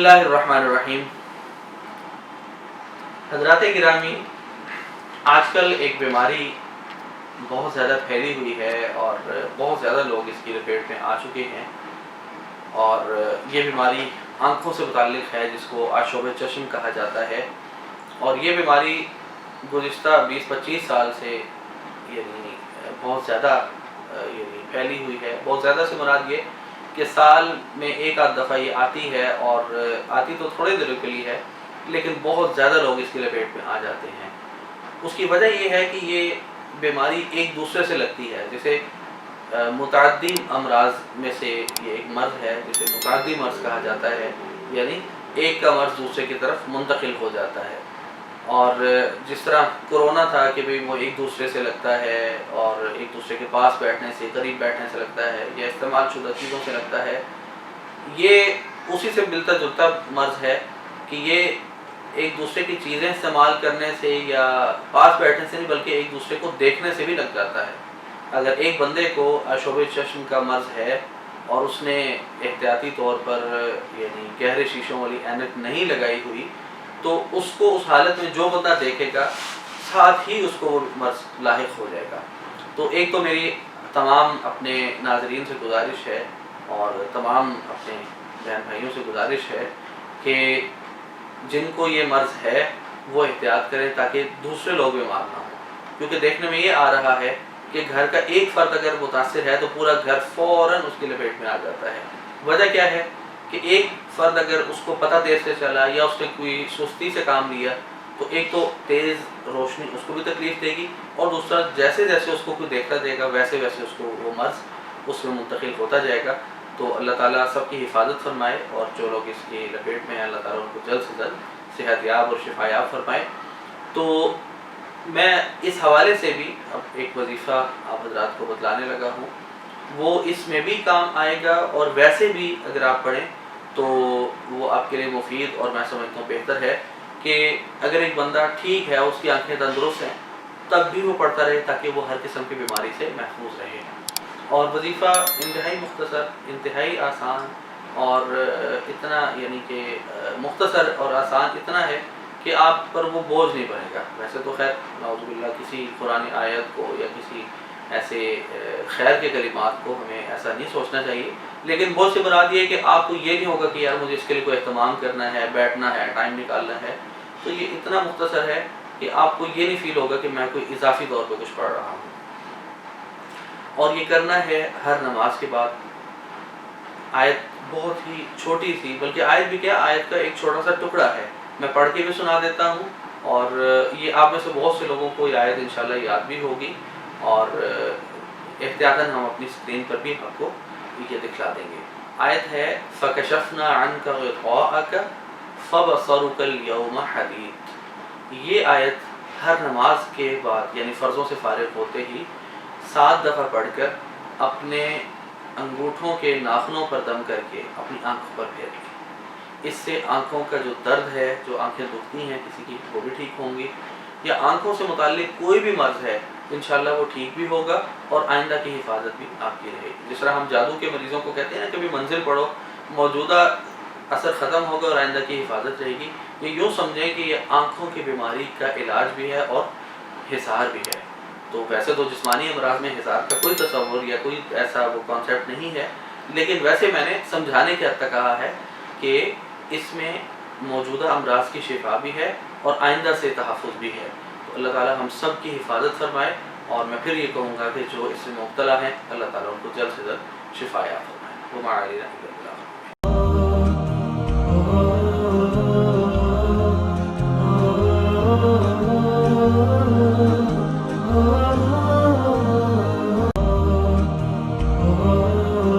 बिस्मिल्लाहिर्रहमानिर्रहीम। हज़रात गिरामी, आजकल एक बीमारी बहुत ज़्यादा फैली हुई है और बहुत ज़्यादा लोग इसकी लपेट में आ चुके हैं, और ये बीमारी आँखों से मुताल्लिक़ है, जिसको आशोब चश्म कहा जाता है। और ये बीमारी गुज़िश्ता 20-25 साल से यानी बहुत ज़्यादा फैली हुई है। बहुत ज़्यादा से मुराद ये कि साल में एक आध दफ़ा ये आती है, और आती तो थोड़े दिनों के लिए है, लेकिन बहुत ज़्यादा लोग इसकी लपेट में आ जाते हैं। उसकी वजह ये है कि ये बीमारी एक दूसरे से लगती है। जैसे मुतअद्दी अमराज में से ये एक मर्ज़ है जिसे मुतअद्दी मर्ज़ कहा जाता है, यानी एक का मर्ज़ दूसरे की तरफ मुंतकिल हो जाता है। और जिस तरह कोरोना था कि भाई वो एक दूसरे से लगता है, और एक दूसरे के पास बैठने से, करीब बैठने से लगता है, या इस्तेमाल शुदा चीज़ों से लगता है, ये उसी से मिलता जुलता मर्ज़ है कि ये एक दूसरे की चीज़ें इस्तेमाल करने से या पास बैठने से नहीं, बल्कि एक दूसरे को देखने से भी लग जाता है। अगर एक बंदे को आशोब चश्म का मर्ज़ है और उसने एहतियाती तौर पर यानी गहरे शीशों वाली ऐनक नहीं लगाई हुई, तो उसको उस हालत में जो बंदा देखेगा साथ ही उसको वो मर्ज़ लाहिक हो जाएगा। तो एक तो मेरी तमाम अपने नाज़रीन से गुजारिश है और तमाम अपने बहन भाइयों से गुजारिश है कि जिनको ये मर्ज़ है वो एहतियात करें, ताकि दूसरे लोग बीमार ना हों। क्योंकि देखने में ये आ रहा है कि घर का एक फ़र्द अगर मुतासिर है तो पूरा घर फ़ौरन उसकी लपेट में आ जाता है। वजह क्या है कि एक फ़र्द अगर उसको पता देर से चला या उसने कोई सुस्ती से काम लिया, तो एक तो तेज़ रोशनी उसको भी तकलीफ़ देगी, और दूसरा जैसे जैसे उसको कोई देखता जाएगा वैसे वैसे उसको वो मर्ज़ उसमें मुंतकिल होता जाएगा। तो अल्लाह ताला सबकी हिफाजत फरमाए, और जो लोग इसकी लपेट में हैं अल्लाह ताला उनको जल्द से जल्द सेहतयाब और शिफायाब फरमाए। तो मैं इस हवाले से भी अब एक वजीफ़ा आप हज़रात को बतलाने लगा हूँ, वो इसमें भी काम आएगा, और वैसे भी अगर आप पढ़ें तो वो आपके लिए मुफीद और मैं समझता हूँ बेहतर है कि अगर एक बंदा ठीक है, उसकी आंखें तंदुरुस्त हैं, तब भी वो पढ़ता रहे, ताकि वो हर किस्म की बीमारी से महफूज रहे। और वजीफ़ा इंतहाई मुख्तसर, इंतहाई आसान, और इतना यानी कि मुख्तसर और आसान इतना है कि आप पर वो बोझ नहीं बनेगा। वैसे तो खैर नाउज़ुबिल्लाह किसी कुरानी आयत को या किसी ऐसे खैर के कलिमात को हमें ऐसा नहीं सोचना चाहिए, लेकिन बोझ से मुराद ये है कि आपको ये नहीं होगा कि यार मुझे इसके लिए कोई एहतमाम करना है, बैठना है, टाइम निकालना है। तो ये इतना मुख्तसर है कि आपको ये नहीं फ़ील होगा कि मैं कोई इजाफी तौर पर कुछ पढ़ रहा हूँ। और ये करना है हर नमाज के बाद। आयत बहुत ही छोटी सी, बल्कि आयत भी क्या, आयत का एक छोटा सा टुकड़ा है, मैं पढ़ के भी सुना देता हूँ, और ये आप में से बहुत से लोगों को ये आयत इंशाल्लाह याद भी होगी, और एहतियातन हम अपनी स्क्रीन पर भी आपको ये दिखला देंगे। आयत है फ़कशफ़ना अन्का ग़िताअक फ़बसरुक अल-यौम हदीद। ये आयत हर नमाज के बाद यानी फ़र्ज़ों से फ़ारिग होते ही 7 दफ़ा पढ़कर अपने अंगूठों के नाखूनों पर दम करके अपनी आंखों पर फेर लें। इससे आंखों का जो दर्द है, जो आंखें दुखती हैं किसी की, वो भी ठीक होंगी, या आंखों से मुताल्लिक़ कोई भी मर्ज़ है इंशाल्लाह वो ठीक भी होगा, और आइंदा की हिफाजत भी आपकी रहेगी। जिस तरह हम जादू के मरीज़ों को कहते हैं ना, कभी मंजिल पढ़ो, मौजूदा असर ख़त्म होगा और आइंदा की हिफाजत रहेगी। ये यूँ समझें कि ये आँखों की बीमारी का इलाज भी है और हिसार भी है। तो वैसे तो जिस्मानी अमराज में हिसार का कोई तसव्वुर या कोई ऐसा वो कॉन्सेप्ट नहीं है, लेकिन वैसे मैंने समझाने के हद तक कहा है कि इसमें मौजूदा अमराज की शिफा भी है और आइंदा से तहफ़्फ़ुज़ भी है। तो अल्लाह ताला हम सब की हिफाजत फरमाए, और मैं फिर ये कहूँगा कि जो इससे मुब्तला हैं अल्लाह ताला उनको जल्द से जल्द शिफा याब फरमाए।